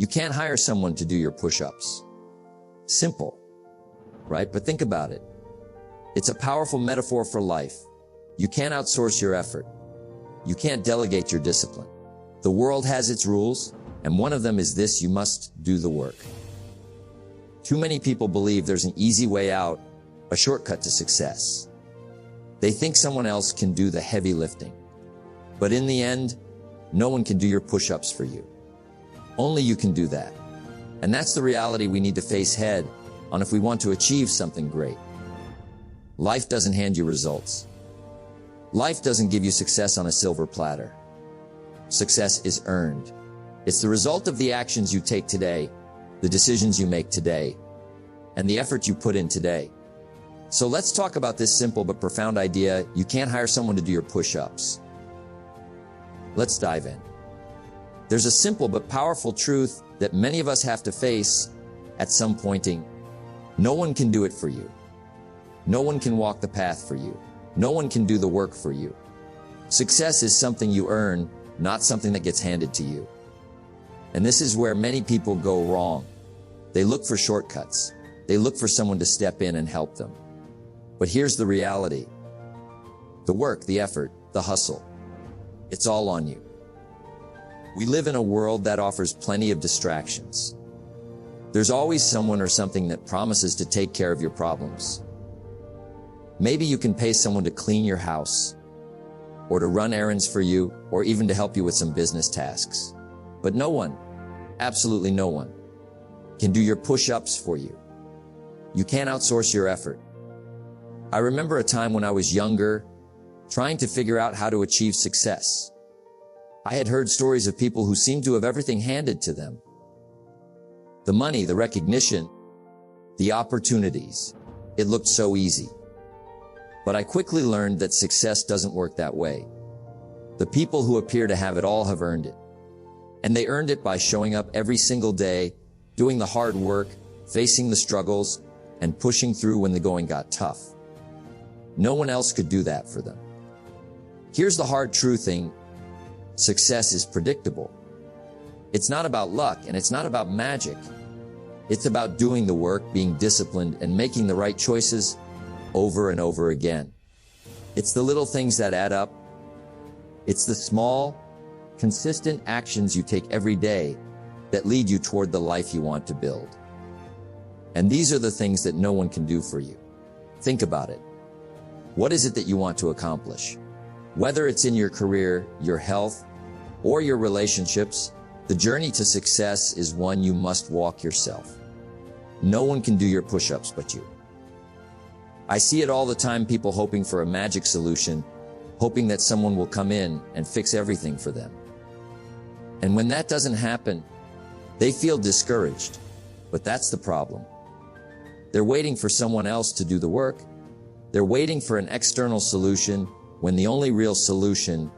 You can't hire someone to do your push-ups. Simple, right? But think about it. It's a powerful metaphor for life. You can't outsource your effort. You can't delegate your discipline. The world has its rules, and one of them is this: you must do the work. Too many people believe there's an easy way out, a shortcut to success. They think someone else can do the heavy lifting. But in the end, no one can do your push-ups for you. Only you can do that. And that's the reality we need to face head on if we want to achieve something great. Life doesn't hand you results. Life doesn't give you success on a silver platter. Success is earned. It's the result of the actions you take today, the decisions you make today, and the effort you put in today. So let's talk about this simple but profound idea: you can't hire someone to do your push-ups. Let's dive in. There's a simple but powerful truth that many of us have to face at some point. No one can do it for you. No one can walk the path for you. No one can do the work for you. Success is something you earn, not something that gets handed to you. And this is where many people go wrong. They look for shortcuts. They look for someone to step in and help them. But here's the reality. The work, the effort, the hustle, it's all on you. We live in a world that offers plenty of distractions. There's always someone or something that promises to take care of your problems. Maybe you can pay someone to clean your house, or to run errands for you, or even to help you with some business tasks. But no one, absolutely no one, can do your push-ups for you. You can't outsource your effort. I remember a time when I was younger, trying to figure out how to achieve success. I had heard stories of people who seemed to have everything handed to them. The money, the recognition, the opportunities. It looked so easy. But I quickly learned that success doesn't work that way. The people who appear to have it all have earned it. And they earned it by showing up every single day, doing the hard work, facing the struggles, and pushing through when the going got tough. No one else could do that for them. Here's the hard truth: success is predictable. It's not about luck, and it's not about magic. It's about doing the work, being disciplined, and making the right choices over and over again. It's the little things that add up. It's the small, consistent actions you take every day that lead you toward the life you want to build. And these are the things that no one can do for you. Think about it. What is it that you want to accomplish? Whether it's in your career, your health, or your relationships, the journey to success is one you must walk yourself. No one can do your push-ups but you. I see it all the time, people hoping for a magic solution, hoping that someone will come in and fix everything for them. And when that doesn't happen, they feel discouraged. But that's the problem. They're waiting for someone else to do the work. They're waiting for an external solution when the only real solution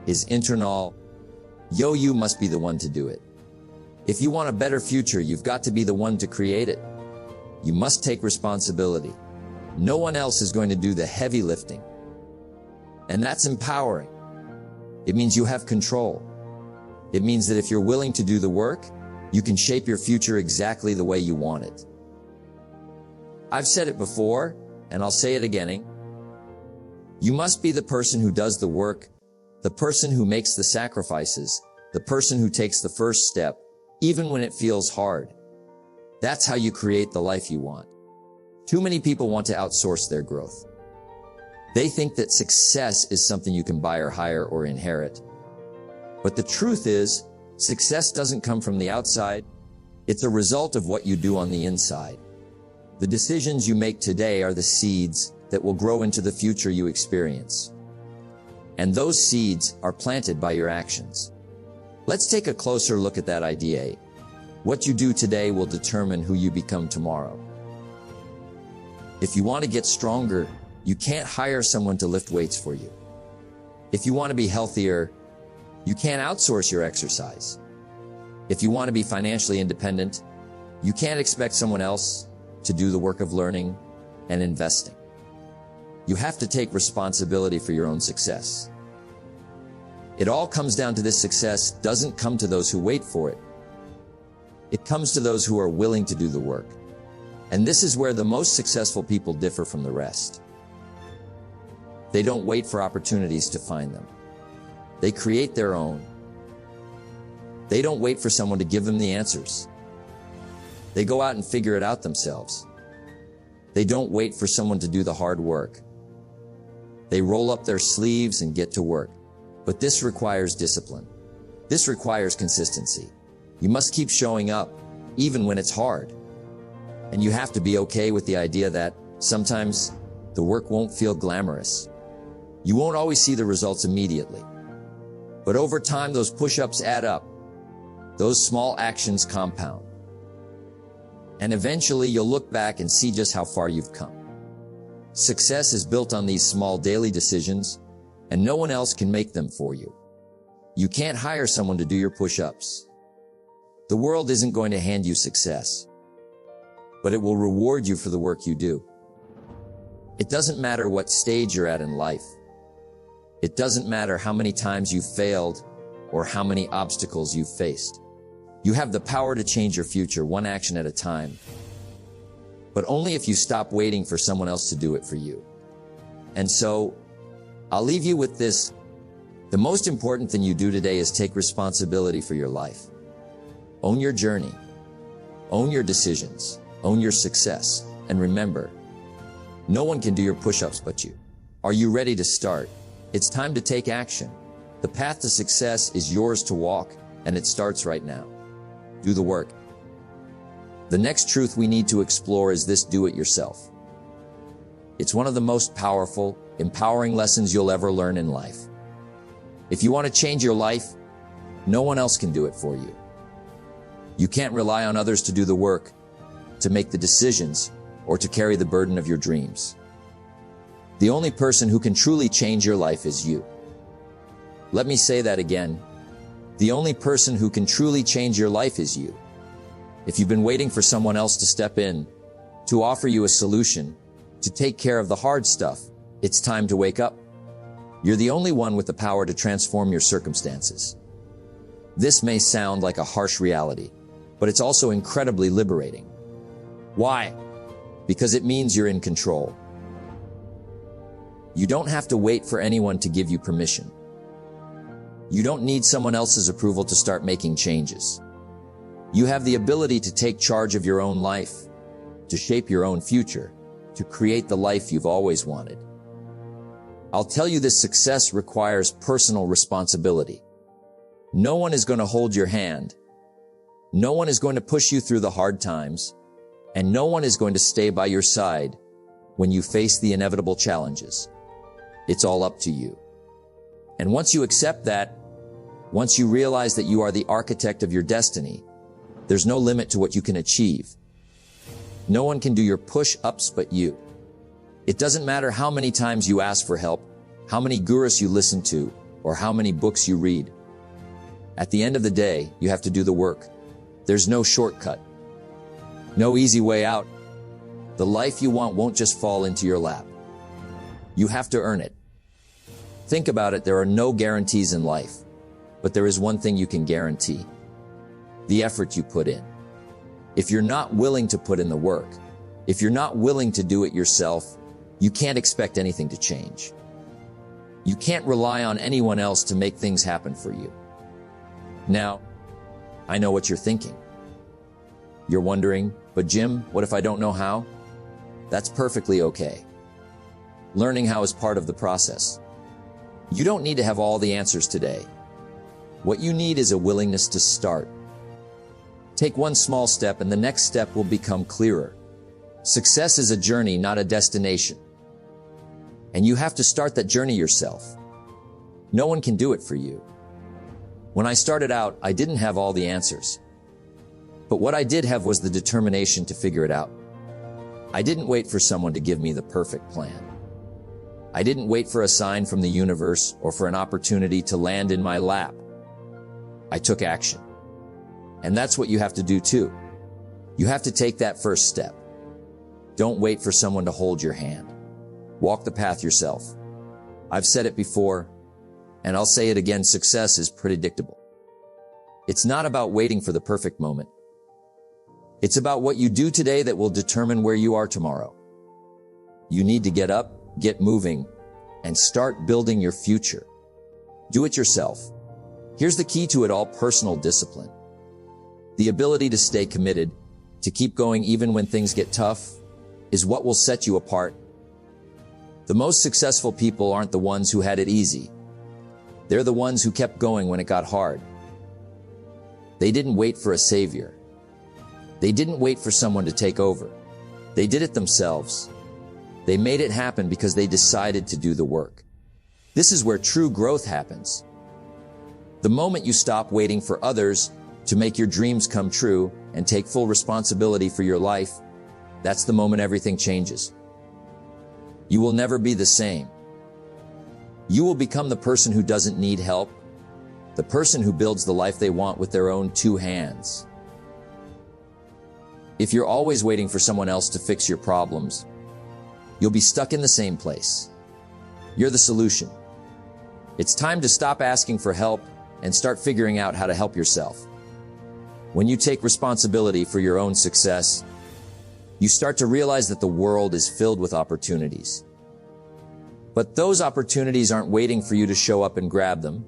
is internal. You must be the one to do it. If you want a better future, you've got to be the one to create it. You must take responsibility. No one else is going to do the heavy lifting. And that's empowering. It means you have control. It means that if you're willing to do the work, you can shape your future exactly the way you want it. I've said it before, and I'll say it again. You must be the person who does the work, the person who makes the sacrifices, the person who takes the first step, even when it feels hard. That's how you create the life you want. Too many people want to outsource their growth. They think that success is something you can buy or hire or inherit. But the truth is, success doesn't come from the outside. It's a result of what you do on the inside. The decisions you make today are the seeds that will grow into the future you experience. And those seeds are planted by your actions. Let's take a closer look at that idea. What you do today will determine who you become tomorrow. If you want to get stronger, you can't hire someone to lift weights for you. If you want to be healthier, you can't outsource your exercise. If you want to be financially independent, you can't expect someone else to do the work of learning and investing. You have to take responsibility for your own success. It all comes down to this: success doesn't come to those who wait for it. It comes to those who are willing to do the work. And this is where the most successful people differ from the rest. They don't wait for opportunities to find them. They create their own. They don't wait for someone to give them the answers. They go out and figure it out themselves. They don't wait for someone to do the hard work. They roll up their sleeves and get to work. But this requires discipline. This requires consistency. You must keep showing up, even when it's hard. And you have to be okay with the idea that sometimes the work won't feel glamorous. You won't always see the results immediately. But over time, those push-ups add up. Those small actions compound. And eventually, you'll look back and see just how far you've come. Success is built on these small daily decisions, and no one else can make them for you. You can't hire someone to do your push-ups. The world isn't going to hand you success, but it will reward you for the work you do. It doesn't matter what stage you're at in life. It doesn't matter how many times you've failed or how many obstacles you've faced. You have the power to change your future one action at a time, but only if you stop waiting for someone else to do it for you. And so, I'll leave you with this. The most important thing you do today is take responsibility for your life. Own your journey. Own your decisions. Own your success. And remember, no one can do your push-ups but you. Are you ready to start? It's time to take action. The path to success is yours to walk, and it starts right now. Do the work. The next truth we need to explore is this: do it yourself. It's one of the most powerful, empowering lessons you'll ever learn in life. If you want to change your life, no one else can do it for you. You can't rely on others to do the work, to make the decisions, or to carry the burden of your dreams. The only person who can truly change your life is you. Let me say that again. The only person who can truly change your life is you. If you've been waiting for someone else to step in, to offer you a solution, to take care of the hard stuff, it's time to wake up. You're the only one with the power to transform your circumstances. This may sound like a harsh reality, but it's also incredibly liberating. Why? Because it means you're in control. You don't have to wait for anyone to give you permission. You don't need someone else's approval to start making changes. You have the ability to take charge of your own life, to shape your own future, to create the life you've always wanted. I'll tell you, this success requires personal responsibility. No one is going to hold your hand. No one is going to push you through the hard times, and no one is going to stay by your side when you face the inevitable challenges. It's all up to you. And once you accept that, once you realize that you are the architect of your destiny, there's no limit to what you can achieve. No one can do your push-ups but you. It doesn't matter how many times you ask for help, how many gurus you listen to, or how many books you read. At the end of the day, you have to do the work. There's no shortcut. No easy way out. The life you want won't just fall into your lap. You have to earn it. Think about it. There are no guarantees in life, but there is one thing you can guarantee: the effort you put in. If you're not willing to put in the work, if you're not willing to do it yourself, you can't expect anything to change. You can't rely on anyone else to make things happen for you. Now, I know what you're thinking. You're wondering, but Jim, what if I don't know how? That's perfectly okay. Learning how is part of the process. You don't need to have all the answers today. What you need is a willingness to start. Take one small step and the next step will become clearer. Success is a journey, not a destination. And you have to start that journey yourself. No one can do it for you. When I started out, I didn't have all the answers. But what I did have was the determination to figure it out. I didn't wait for someone to give me the perfect plan. I didn't wait for a sign from the universe or for an opportunity to land in my lap. I took action. And that's what you have to do too. You have to take that first step. Don't wait for someone to hold your hand. Walk the path yourself. I've said it before, and I'll say it again: success is predictable. It's not about waiting for the perfect moment. It's about what you do today that will determine where you are tomorrow. You need to get up, get moving, and start building your future. Do it yourself. Here's the key to it all: personal discipline. The ability to stay committed, to keep going even when things get tough, is what will set you apart. The most successful people aren't the ones who had it easy. They're the ones who kept going when it got hard. They didn't wait for a savior. They didn't wait for someone to take over. They did it themselves. They made it happen because they decided to do the work. This is where true growth happens. The moment you stop waiting for others to make your dreams come true and take full responsibility for your life, that's the moment everything changes. You will never be the same. You will become the person who doesn't need help, the person who builds the life they want with their own two hands. If you're always waiting for someone else to fix your problems, you'll be stuck in the same place. You're the solution. It's time to stop asking for help and start figuring out how to help yourself. When you take responsibility for your own success, you start to realize that the world is filled with opportunities. But those opportunities aren't waiting for you to show up and grab them.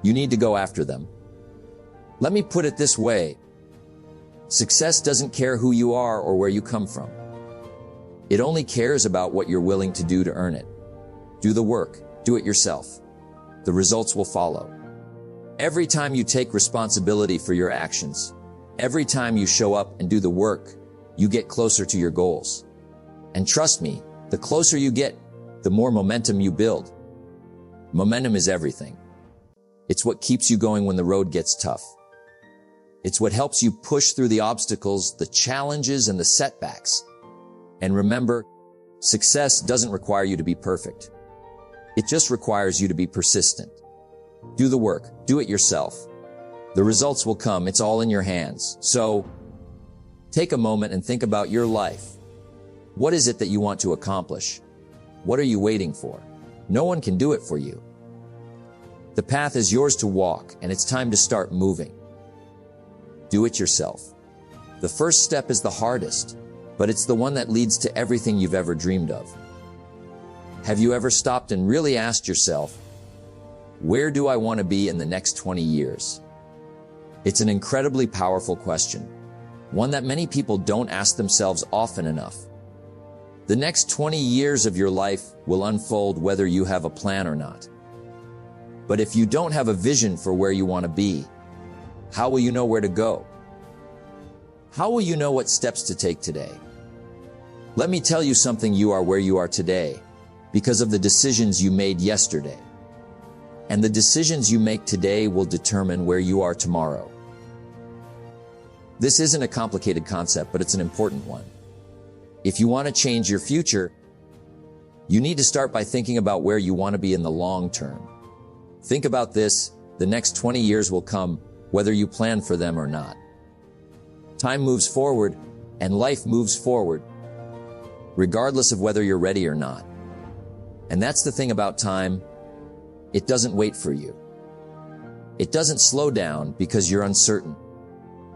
You need to go after them. Let me put it this way. Success doesn't care who you are or where you come from. It only cares about what you're willing to do to earn it. Do the work. Do it yourself. The results will follow. Every time you take responsibility for your actions, every time you show up and do the work, you get closer to your goals. And trust me, the closer you get, the more momentum you build. Momentum is everything. It's what keeps you going when the road gets tough. It's what helps you push through the obstacles, the challenges, and the setbacks. And remember, success doesn't require you to be perfect. It just requires you to be persistent. Do the work. Do it yourself. The results will come. It's all in your hands. So, take a moment and think about your life. What is it that you want to accomplish? What are you waiting for? No one can do it for you. The path is yours to walk, and it's time to start moving. Do it yourself. The first step is the hardest, but it's the one that leads to everything you've ever dreamed of. Have you ever stopped and really asked yourself, where do I want to be in the next 20 years? It's an incredibly powerful question, one that many people don't ask themselves often enough. The next 20 years of your life will unfold whether you have a plan or not. But if you don't have a vision for where you want to be, how will you know where to go? How will you know what steps to take today? Let me tell you something: you are where you are today because of the decisions you made yesterday. And the decisions you make today will determine where you are tomorrow. This isn't a complicated concept, but it's an important one. If you want to change your future, you need to start by thinking about where you want to be in the long term. Think about this: the next 20 years will come whether you plan for them or not. Time moves forward, and life moves forward, regardless of whether you're ready or not. And that's the thing about time. It doesn't wait for you. It doesn't slow down because you're uncertain.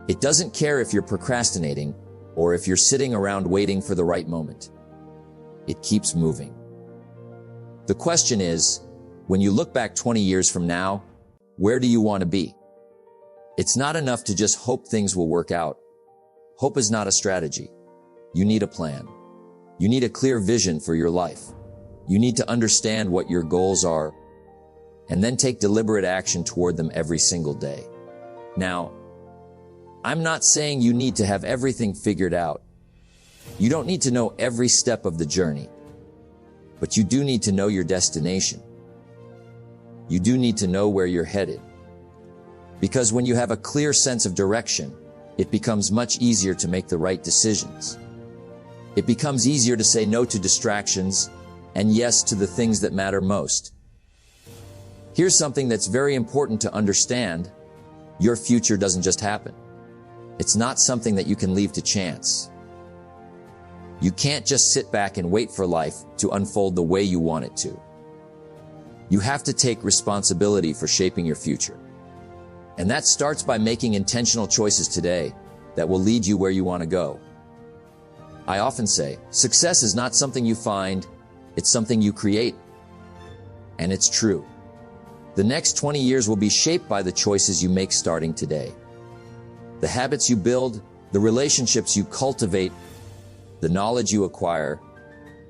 It doesn't care if you're procrastinating or if you're sitting around waiting for the right moment. It keeps moving. The question is, when you look back 20 years from now, where do you want to be? It's not enough to just hope things will work out. Hope is not a strategy. You need a plan. You need a clear vision for your life. You need to understand what your goals are and then take deliberate action toward them every single day. Now, I'm not saying you need to have everything figured out. You don't need to know every step of the journey, but you do need to know your destination. You do need to know where you're headed. Because when you have a clear sense of direction, it becomes much easier to make the right decisions. It becomes easier to say no to distractions and yes to the things that matter most. Here's something that's very important to understand. Your future doesn't just happen. It's not something that you can leave to chance. You can't just sit back and wait for life to unfold the way you want it to. You have to take responsibility for shaping your future. And that starts by making intentional choices today. that will lead you where you want to go. I often say, success is not something you find, it's something you create. And it's true. The next 20 years will be shaped by the choices you make starting today. The habits you build, the relationships you cultivate, the knowledge you acquire,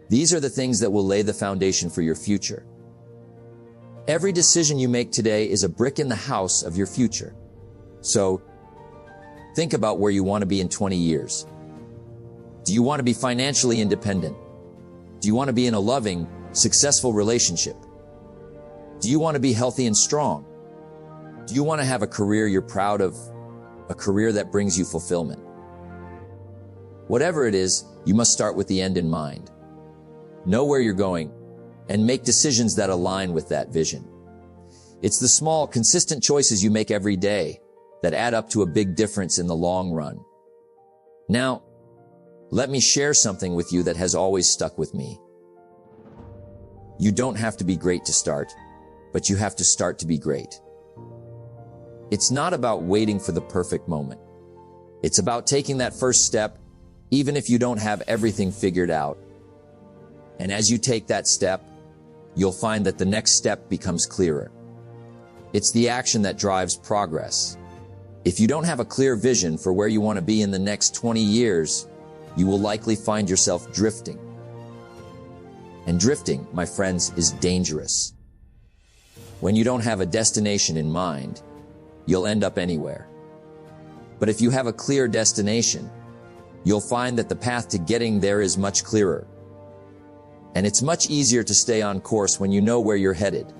these are the things that will lay the foundation for your future. Every decision you make today is a brick in the house of your future. So, think about where you want to be in 20 years. Do you want to be financially independent? Do you want to be in a loving, successful relationship? Do you want to be healthy and strong? Do you want to have a career you're proud of? A career that brings you fulfillment? Whatever it is, you must start with the end in mind. Know where you're going and make decisions that align with that vision. It's the small, consistent choices you make every day that add up to a big difference in the long run. Now, let me share something with you that has always stuck with me. You don't have to be great to start, but you have to start to be great. It's not about waiting for the perfect moment. It's about taking that first step, even if you don't have everything figured out. And as you take that step, you'll find that the next step becomes clearer. It's the action that drives progress. If you don't have a clear vision for where you want to be in the next 20 years, you will likely find yourself drifting. And drifting, my friends, is dangerous. When you don't have a destination in mind, you'll end up anywhere. But if you have a clear destination, you'll find that the path to getting there is much clearer. And it's much easier to stay on course when you know where you're headed.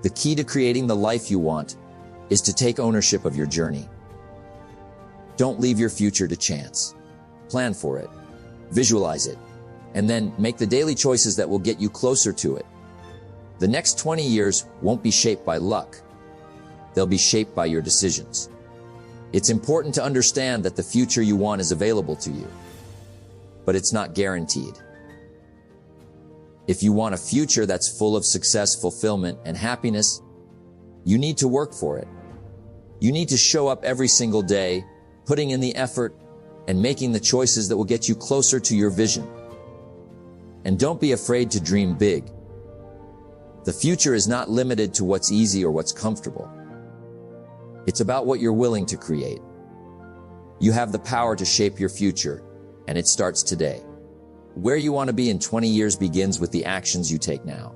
The key to creating the life you want is to take ownership of your journey. Don't leave your future to chance. Plan for it, visualize it, and then make the daily choices that will get you closer to it. The next 20 years won't be shaped by luck. They'll be shaped by your decisions. It's important to understand that the future you want is available to you, but it's not guaranteed. If you want a future that's full of success, fulfillment, and happiness, you need to work for it. You need to show up every single day, putting in the effort, and making the choices that will get you closer to your vision. And don't be afraid to dream big. The future is not limited to what's easy or what's comfortable. It's about what you're willing to create. You have the power to shape your future, and it starts today. Where you want to be in 20 years begins with the actions you take now.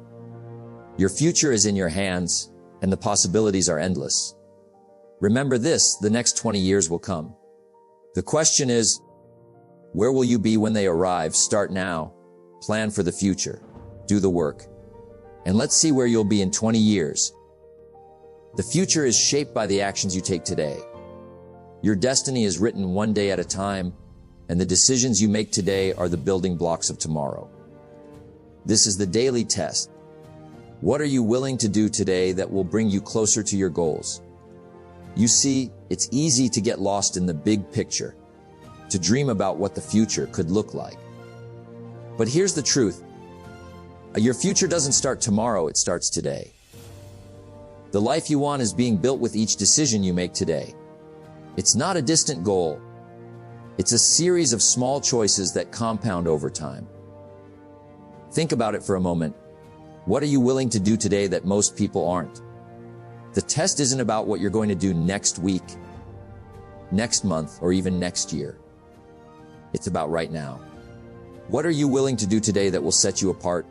Your future is in your hands, and the possibilities are endless. Remember this, the next 20 years will come. The question is, where will you be when they arrive? Start now. Plan for the future. Do the work. And let's see where you'll be in 20 years. The future is shaped by the actions you take today. Your destiny is written one day at a time, and the decisions you make today are the building blocks of tomorrow. This is the daily test. What are you willing to do today that will bring you closer to your goals? You see, it's easy to get lost in the big picture, to dream about what the future could look like. But here's the truth. Your future doesn't start tomorrow, it starts today. The life you want is being built with each decision you make today. It's not a distant goal. It's a series of small choices that compound over time. Think about it for a moment. What are you willing to do today that most people aren't? The test isn't about what you're going to do next week, next month, or even next year. It's about right now. What are you willing to do today that will set you apart?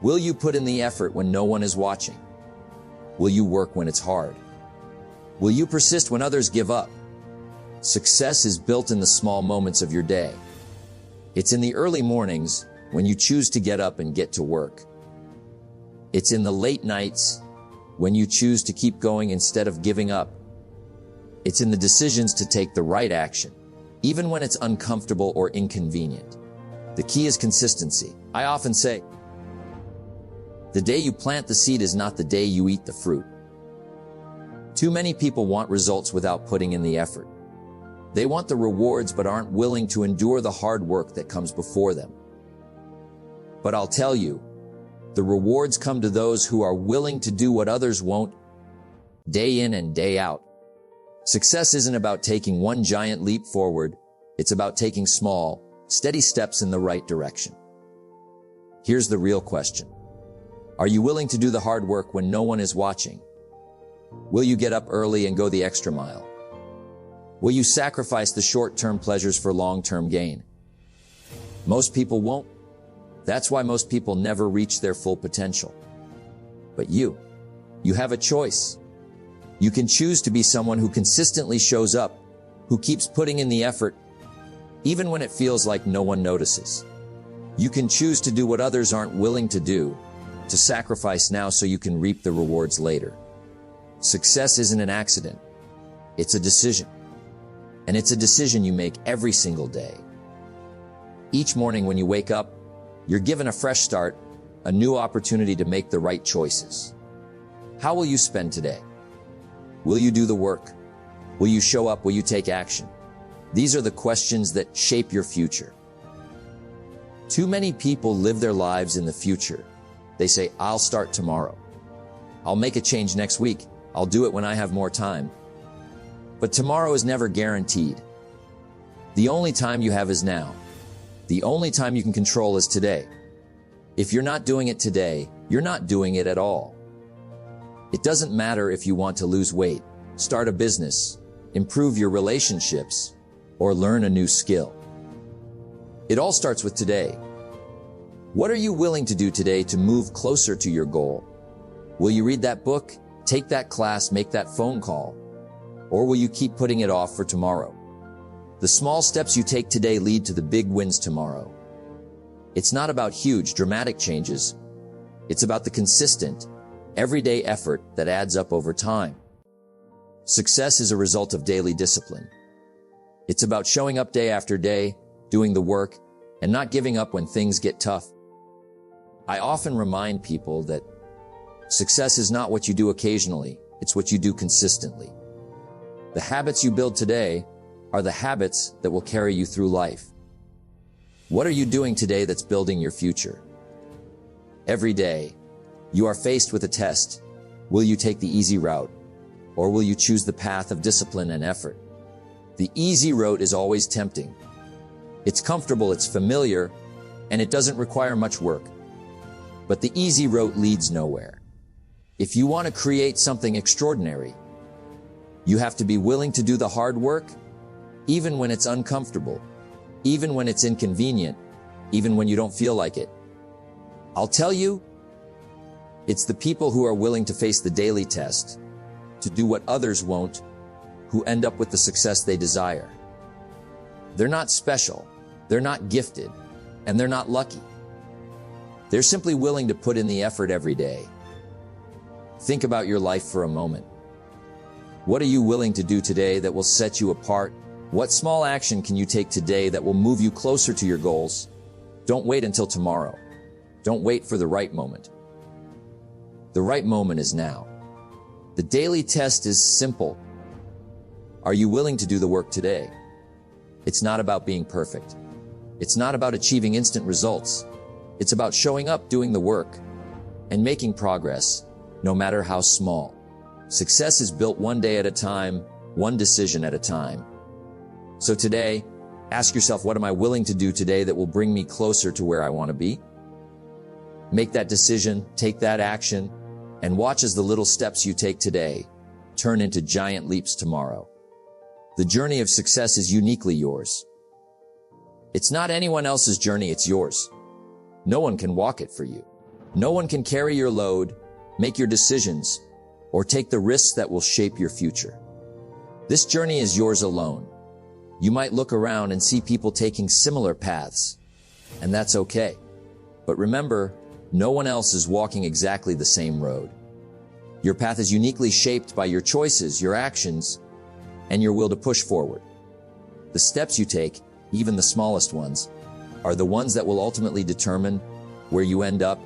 Will you put in the effort when no one is watching? Will you work when it's hard? Will you persist when others give up? Success is built in the small moments of your day. It's in the early mornings when you choose to get up and get to work. It's in the late nights when you choose to keep going instead of giving up. It's in the decisions to take the right action, even when it's uncomfortable or inconvenient. The key is consistency. I often say, the day you plant the seed is not the day you eat the fruit. Too many people want results without putting in the effort. They want the rewards but aren't willing to endure the hard work that comes before them. But I'll tell you, the rewards come to those who are willing to do what others won't, day in and day out. Success isn't about taking one giant leap forward. It's about taking small, steady steps in the right direction. Here's the real question. Are you willing to do the hard work when no one is watching? Will you get up early and go the extra mile? Will you sacrifice the short-term pleasures for long-term gain? Most people won't. That's why most people never reach their full potential. But you have a choice. You can choose to be someone who consistently shows up, who keeps putting in the effort, even when it feels like no one notices. You can choose to do what others aren't willing to do, to sacrifice now so you can reap the rewards later. Success isn't an accident. It's a decision. And it's a decision you make every single day. Each morning when you wake up, you're given a fresh start, a new opportunity to make the right choices. How will you spend today? Will you do the work? Will you show up? Will you take action? These are the questions that shape your future. Too many people live their lives in the future. They say, I'll start tomorrow. I'll make a change next week. I'll do it when I have more time. But tomorrow is never guaranteed. The only time you have is now. The only time you can control is today. If you're not doing it today, you're not doing it at all. It doesn't matter if you want to lose weight, start a business, improve your relationships, or learn a new skill. It all starts with today. What are you willing to do today to move closer to your goal? Will you read that book, take that class, make that phone call? Or will you keep putting it off for tomorrow? The small steps you take today lead to the big wins tomorrow. It's not about huge, dramatic changes. It's about the consistent, everyday effort that adds up over time. Success is a result of daily discipline. It's about showing up day after day, doing the work, and not giving up when things get tough. I often remind people that success is not what you do occasionally, it's what you do consistently. The habits you build today are the habits that will carry you through life. What are you doing today that's building your future? Every day, you are faced with a test. Will you take the easy route, or will you choose the path of discipline and effort? The easy road is always tempting. It's comfortable, it's familiar, and it doesn't require much work. But the easy road leads nowhere. If you want to create something extraordinary, you have to be willing to do the hard work, even when it's uncomfortable, even when it's inconvenient, even when you don't feel like it. I'll tell you, it's the people who are willing to face the daily test, to do what others won't, who end up with the success they desire. They're not special, they're not gifted, and they're not lucky. They're simply willing to put in the effort every day. Think about your life for a moment. What are you willing to do today that will set you apart? What small action can you take today that will move you closer to your goals? Don't wait until tomorrow. Don't wait for the right moment. The right moment is now. The daily test is simple. Are you willing to do the work today? It's not about being perfect. It's not about achieving instant results. It's about showing up, doing the work, and making progress, no matter how small. Success is built one day at a time, one decision at a time. So today, ask yourself, what am I willing to do today that will bring me closer to where I want to be? Make that decision, take that action, and watch as the little steps you take today turn into giant leaps tomorrow. The journey of success is uniquely yours. It's not anyone else's journey, it's yours. No one can walk it for you. No one can carry your load, make your decisions, or take the risks that will shape your future. This journey is yours alone. You might look around and see people taking similar paths, and that's okay. But remember, no one else is walking exactly the same road. Your path is uniquely shaped by your choices, your actions, and your will to push forward. The steps you take, even the smallest ones, are the ones that will ultimately determine where you end up.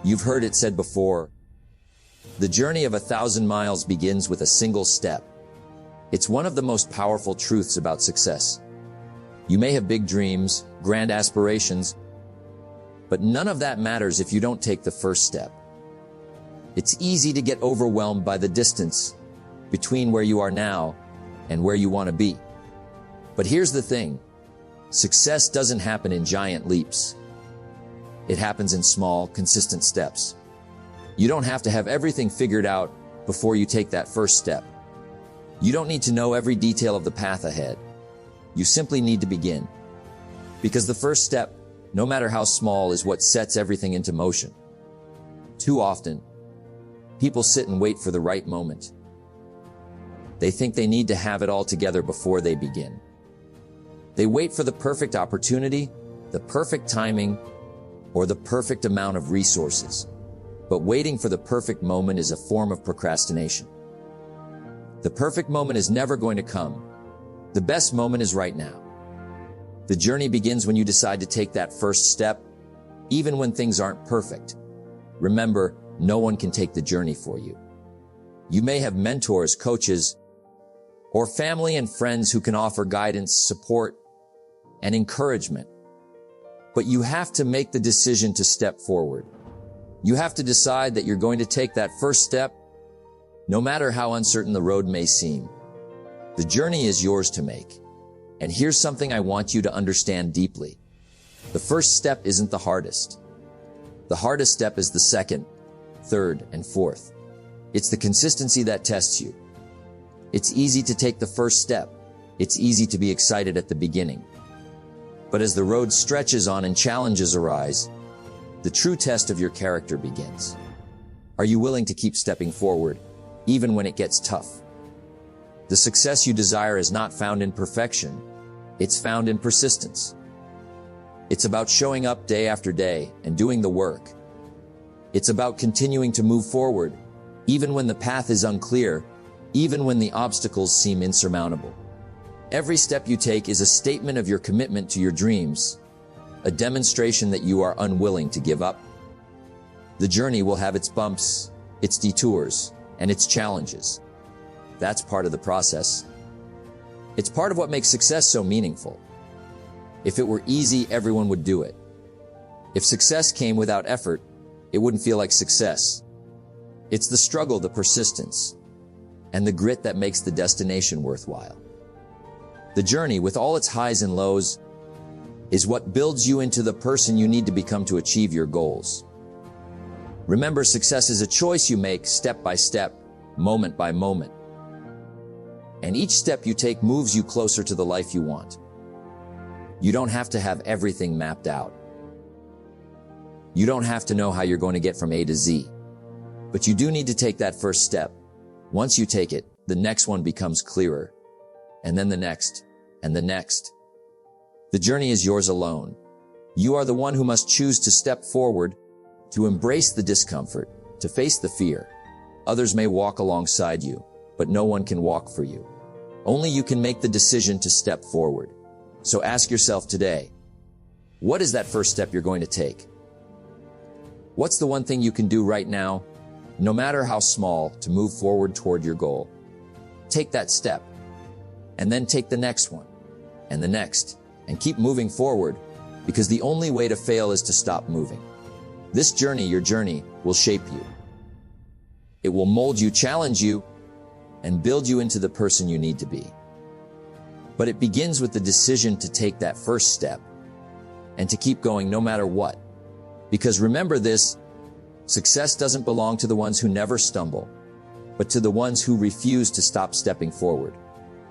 You've heard it said before, the journey of 1,000 miles begins with a single step. It's one of the most powerful truths about success. You may have big dreams, grand aspirations, but none of that matters if you don't take the first step. It's easy to get overwhelmed by the distance, between where you are now and where you want to be. But here's the thing. Success doesn't happen in giant leaps. It happens in small, consistent steps. You don't have to have everything figured out before you take that first step. You don't need to know every detail of the path ahead. You simply need to begin. Because the first step, no matter how small, is what sets everything into motion. Too often, people sit and wait for the right moment. They think they need to have it all together before they begin. They wait for the perfect opportunity, the perfect timing, or the perfect amount of resources. But waiting for the perfect moment is a form of procrastination. The perfect moment is never going to come. The best moment is right now. The journey begins when you decide to take that first step, even when things aren't perfect. Remember, no one can take the journey for you. You may have mentors, coaches, or family and friends who can offer guidance, support, and encouragement. But you have to make the decision to step forward. You have to decide that you're going to take that first step, no matter how uncertain the road may seem. The journey is yours to make. And here's something I want you to understand deeply. The first step isn't the hardest. The hardest step is the second, third, and fourth. It's the consistency that tests you. It's easy to take the first step. It's easy to be excited at the beginning. But as the road stretches on and challenges arise, the true test of your character begins. Are you willing to keep stepping forward, even when it gets tough? The success you desire is not found in perfection. It's found in persistence. It's about showing up day after day and doing the work. It's about continuing to move forward, even when the path is unclear, even when the obstacles seem insurmountable. Every step you take is a statement of your commitment to your dreams, a demonstration that you are unwilling to give up. The journey will have its bumps, its detours, and its challenges. That's part of the process. It's part of what makes success so meaningful. If it were easy, everyone would do it. If success came without effort, it wouldn't feel like success. It's the struggle, the persistence, and the grit that makes the destination worthwhile. The journey, with all its highs and lows, is what builds you into the person you need to become to achieve your goals. Remember, success is a choice you make step by step, moment by moment. And each step you take moves you closer to the life you want. You don't have to have everything mapped out. You don't have to know how you're going to get from A to Z. But you do need to take that first step. Once you take it, the next one becomes clearer. And then the next, and the next. The journey is yours alone. You are the one who must choose to step forward, to embrace the discomfort, to face the fear. Others may walk alongside you, but no one can walk for you. Only you can make the decision to step forward. So ask yourself today, what is that first step you're going to take? What's the one thing you can do right now, no matter how small, to move forward toward your goal? Take that step, and then take the next one, and the next, and keep moving forward, because the only way to fail is to stop moving. This journey, your journey, will shape you. It will mold you, challenge you, and build you into the person you need to be. But it begins with the decision to take that first step and to keep going no matter what. Because remember this, success doesn't belong to the ones who never stumble, but to the ones who refuse to stop stepping forward.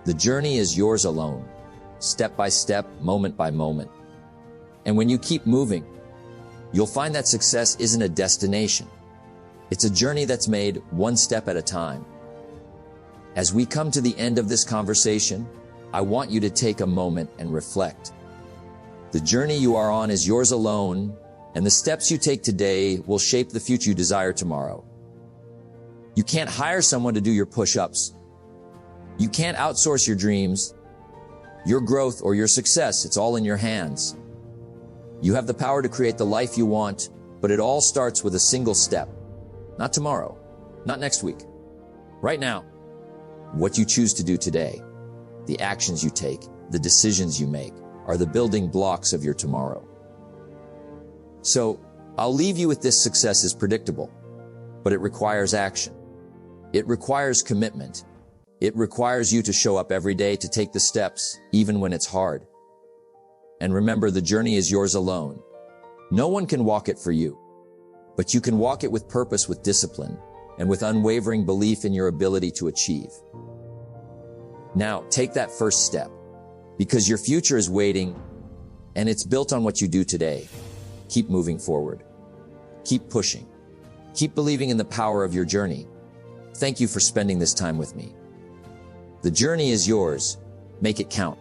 The journey is yours alone, step by step, moment by moment. And when you keep moving, you'll find that success isn't a destination. It's a journey that's made one step at a time. As we come to the end of this conversation, I want you to take a moment and reflect. The journey you are on is yours alone, and the steps you take today will shape the future you desire tomorrow. You can't hire someone to do your push-ups. You can't outsource your dreams, your growth, or your success. It's all in your hands. You have the power to create the life you want, but it all starts with a single step. Not tomorrow, not next week, right now. What you choose to do today, the actions you take, the decisions you make, are the building blocks of your tomorrow. So, I'll leave you with this: success is predictable, but it requires action. It requires commitment, It requires you to show up every day, to take the steps, even when it's hard. And remember, the journey is yours alone. No one can walk it for you, but you can walk it with purpose, with discipline, and with unwavering belief in your ability to achieve. Now, take that first step, because your future is waiting, and it's built on what you do today. Keep moving forward. Keep pushing. Keep believing in the power of your journey. Thank you for spending this time with me. The journey is yours. Make it count.